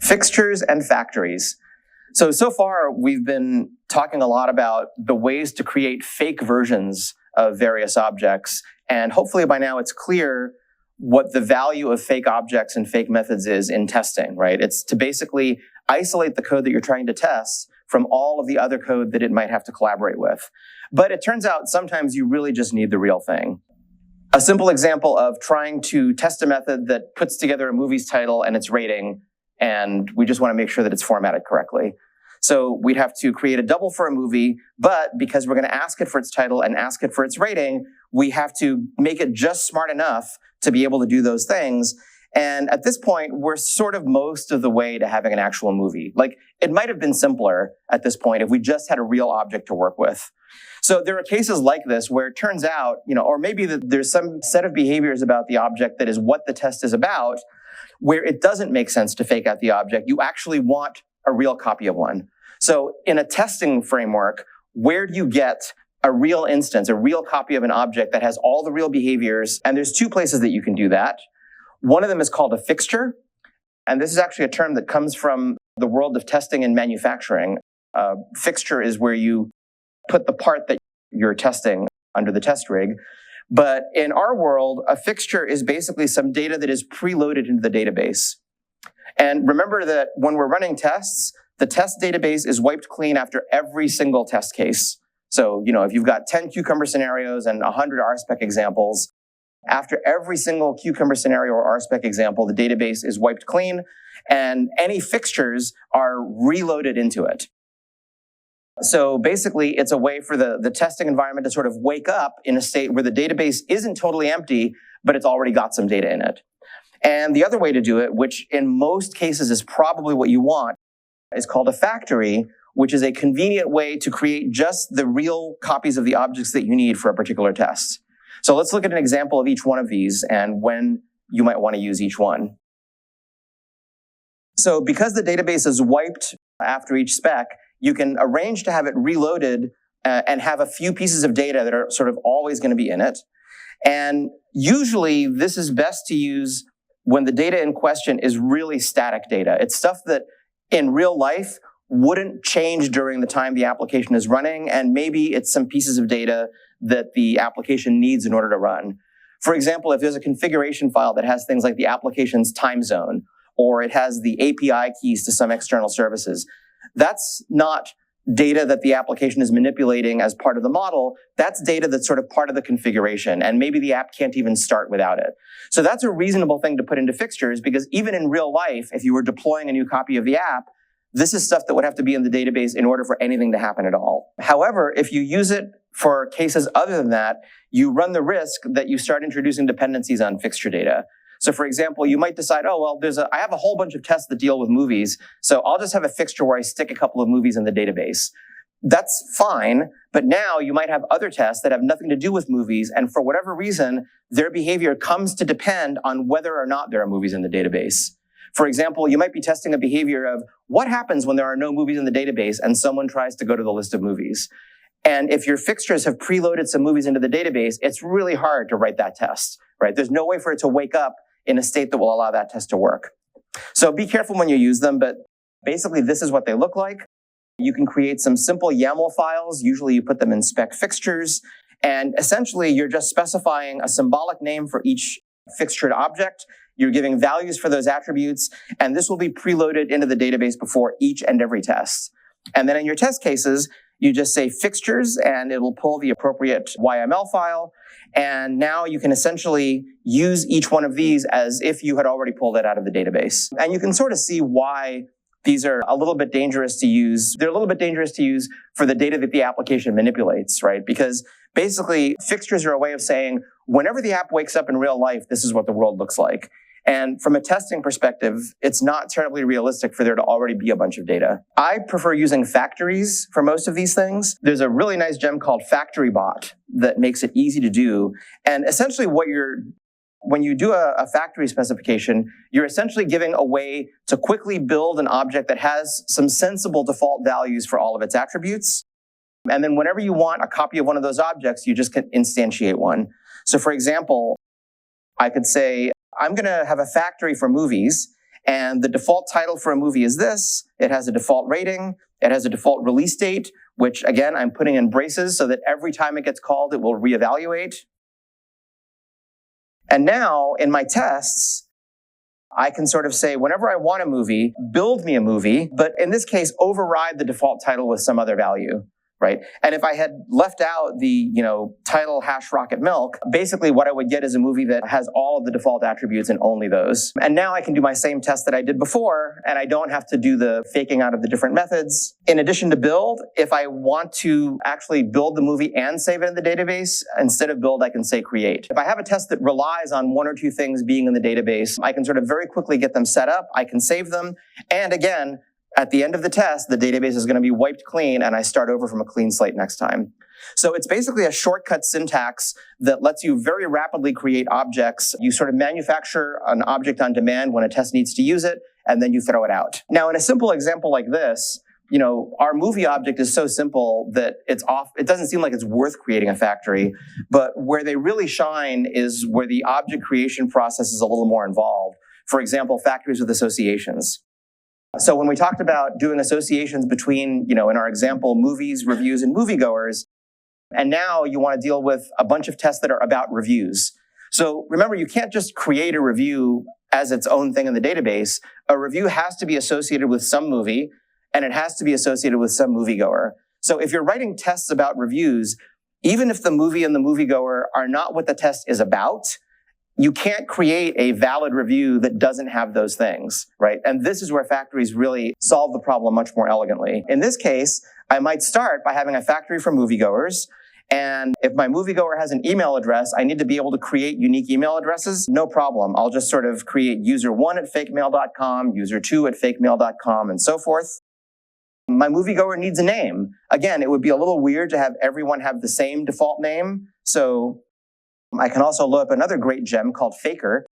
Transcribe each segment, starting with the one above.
Fixtures and factories. So far, we've been talking a lot about the ways to create fake versions of various objects. And hopefully by now it's clear what the value of fake objects and fake methods is in testing, right? It's to basically isolate the code that you're trying to test from all of the other code that it might have to collaborate with. But it turns out sometimes you really just need the real thing. A simple example of trying to test a method that puts together a movie's title and its rating, and we just want to make sure that it's formatted correctly. So we'd have to create a double for a movie, but because we're going to ask it for its title and ask it for its rating, we have to make it just smart enough to be able to do those things. And at this point, we're sort of most of the way to having an actual movie. Like, it might have been simpler at this point if we just had a real object to work with. So there are cases like this where it turns out, or maybe that there's some set of behaviors about the object that is what the test is about, where it doesn't make sense to fake out the object. You actually want a real copy of one. So in a testing framework, where do you get a real instance, a real copy of an object that has all the real behaviors? And there's two places that you can do that. One of them is called a fixture. And this is actually a term that comes from the world of testing and manufacturing. A fixture is where you put the part that you're testing under the test rig. But in our world, a fixture is basically some data that is preloaded into the database. And remember that when we're running tests, the test database is wiped clean after every single test case. So, if you've got 10 cucumber scenarios and 100 RSpec examples, after every single cucumber scenario or RSpec example, the database is wiped clean, and any fixtures are reloaded into it. So basically, it's a way for the testing environment to sort of wake up in a state where the database isn't totally empty, but it's already got some data in it. And the other way to do it, which in most cases is probably what you want, is called a factory, which is a convenient way to create just the real copies of the objects that you need for a particular test. So let's look at an example of each one of these and when you might want to use each one. So because the database is wiped after each spec, you can arrange to have it reloaded and have a few pieces of data that are sort of always going to be in it. And usually this is best to use when the data in question is really static data. It's stuff that in real life wouldn't change during the time the application is running, and maybe it's some pieces of data that the application needs in order to run. For example, if there's a configuration file that has things like the application's time zone, or it has the API keys to some external services, that's not data that the application is manipulating as part of the model. That's data that's sort of part of the configuration, and maybe the app can't even start without it. So that's a reasonable thing to put into fixtures, because even in real life, if you were deploying a new copy of the app, this is stuff that would have to be in the database in order for anything to happen at all. However, if you use it for cases other than that, you run the risk that you start introducing dependencies on fixture data. So for example, you might decide, oh, well, I have a whole bunch of tests that deal with movies, so I'll just have a fixture where I stick a couple of movies in the database. That's fine, but now you might have other tests that have nothing to do with movies, and for whatever reason, their behavior comes to depend on whether or not there are movies in the database. For example, you might be testing a behavior of what happens when there are no movies in the database and someone tries to go to the list of movies. And if your fixtures have preloaded some movies into the database, it's really hard to write that test, right? There's no way for it to wake up in a state that will allow that test to work. So be careful when you use them, but basically this is what they look like. You can create some simple YAML files. Usually you put them in spec fixtures, and essentially you're just specifying a symbolic name for each fixtured object. You're giving values for those attributes, and this will be preloaded into the database before each and every test. And then in your test cases, you just say fixtures, and it will pull the appropriate YML file. And now you can essentially use each one of these as if you had already pulled it out of the database. And you can sort of see why these are a little bit dangerous to use. They're a little bit dangerous to use for the data that the application manipulates, right? Because basically, fixtures are a way of saying, whenever the app wakes up in real life, this is what the world looks like. And from a testing perspective, it's not terribly realistic for there to already be a bunch of data. I prefer using factories for most of these things. There's a really nice gem called FactoryBot that makes it easy to do. And essentially when you do a factory specification, you're essentially giving a way to quickly build an object that has some sensible default values for all of its attributes. And then whenever you want a copy of one of those objects, you just can instantiate one. So for example, I could say, I'm going to have a factory for movies, And the default title for a movie is this. It has a default rating. It has a default release date, which again, I'm putting in braces so that every time it gets called, it will reevaluate. And now in my tests, I can sort of say, whenever I want a movie, build me a movie, but in this case, override the default title with some other value, right? And if I had left out the, title hash rocket milk, basically what I would get is a movie that has all of the default attributes and only those. And now I can do my same test that I did before, and I don't have to do the faking out of the different methods. In addition to build, if I want to actually build the movie and save it in the database, instead of build, I can say create. If I have a test that relies on one or two things being in the database, I can sort of very quickly get them set up. I can save them. And again, at the end of the test, the database is going to be wiped clean, and I start over from a clean slate next time. So it's basically a shortcut syntax that lets you very rapidly create objects. You sort of manufacture an object on demand when a test needs to use it, and then you throw it out. Now, in a simple example like this, our movie object is so simple that it doesn't seem like it's worth creating a factory, but where they really shine is where the object creation process is a little more involved. For example, factories with associations. So when we talked about doing associations between, in our example, movies, reviews, and moviegoers, and now you want to deal with a bunch of tests that are about reviews. So remember, you can't just create a review as its own thing in the database. A review has to be associated with some movie, and it has to be associated with some moviegoer. So if you're writing tests about reviews, even if the movie and the moviegoer are not what the test is about, you can't create a valid review that doesn't have those things, right? And this is where factories really solve the problem much more elegantly. In this case, I might start by having a factory for moviegoers. And if my moviegoer has an email address, I need to be able to create unique email addresses. No problem. I'll just sort of create user1@fakemail.com, user2@fakemail.com, and so forth. My moviegoer needs a name. Again, it would be a little weird to have everyone have the same default name. So I can also load up another great gem called Faker.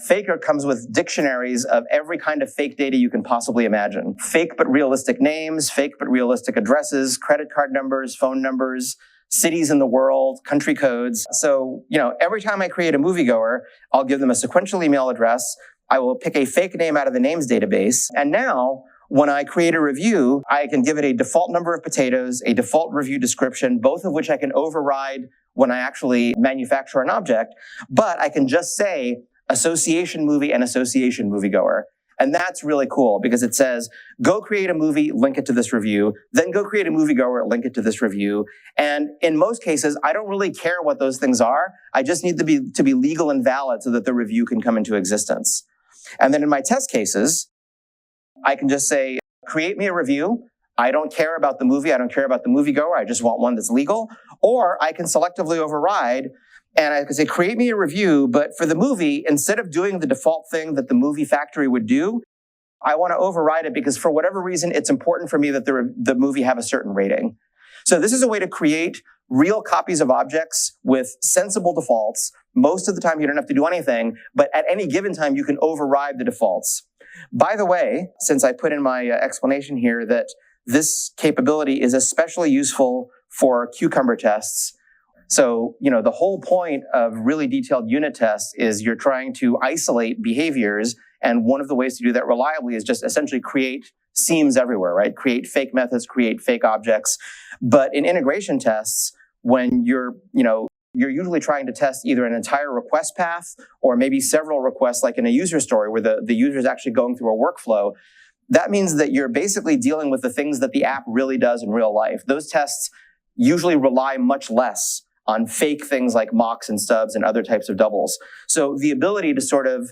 Faker comes with dictionaries of every kind of fake data you can possibly imagine. Fake but realistic names, fake but realistic addresses, credit card numbers, phone numbers, cities in the world, country codes. So, every time I create a moviegoer, I'll give them a sequential email address. I will pick a fake name out of the names database. And now, when I create a review, I can give it a default number of potatoes, a default review description, both of which I can override when I actually manufacture an object, but I can just say association movie and association moviegoer. And that's really cool because it says, go create a movie, link it to this review, then go create a moviegoer, link it to this review. And in most cases, I don't really care what those things are. I just need to be legal and valid so that the review can come into existence. And then in my test cases, I can just say, create me a review. I don't care about the movie. I don't care about the moviegoer. I just want one that's legal. Or I can selectively override and I can say, create me a review. But for the movie, instead of doing the default thing that the movie factory would do, I want to override it because for whatever reason, it's important for me that the movie have a certain rating. So this is a way to create real copies of objects with sensible defaults. Most of the time, you don't have to do anything. But at any given time, you can override the defaults. By the way, since I put in my explanation here that this capability is especially useful for cucumber tests. So, the whole point of really detailed unit tests is you're trying to isolate behaviors. And one of the ways to do that reliably is just essentially create seams everywhere, right? Create fake methods, create fake objects. But in integration tests, when you're usually trying to test either an entire request path or maybe several requests, like in a user story where the user is actually going through a workflow. That means that you're basically dealing with the things that the app really does in real life. Those tests usually rely much less on fake things like mocks and stubs and other types of doubles. So the ability to sort of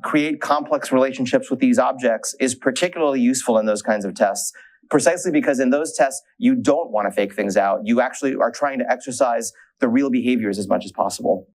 create complex relationships with these objects is particularly useful in those kinds of tests, precisely because in those tests, you don't want to fake things out. You actually are trying to exercise the real behaviors as much as possible.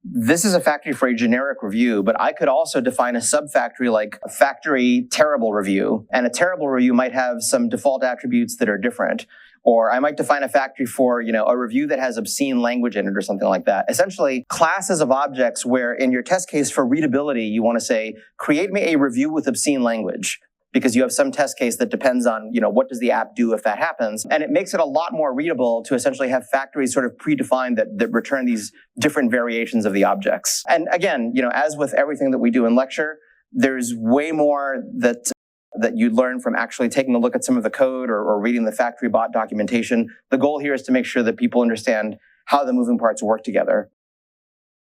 This is a factory for a generic review, but I could also define a subfactory like a factory terrible review. And a terrible review might have some default attributes that are different. Or I might define a factory for, a review that has obscene language in it or something like that. Essentially, classes of objects where in your test case for readability, you want to say, create me a review with obscene language. Because you have some test case that depends on, what does the app do if that happens. And it makes it a lot more readable to essentially have factories sort of predefined that return these different variations of the objects. And again, as with everything that we do in lecture, there's way more that you learn from actually taking a look at some of the code or reading the factory bot documentation. The goal here is to make sure that people understand how the moving parts work together.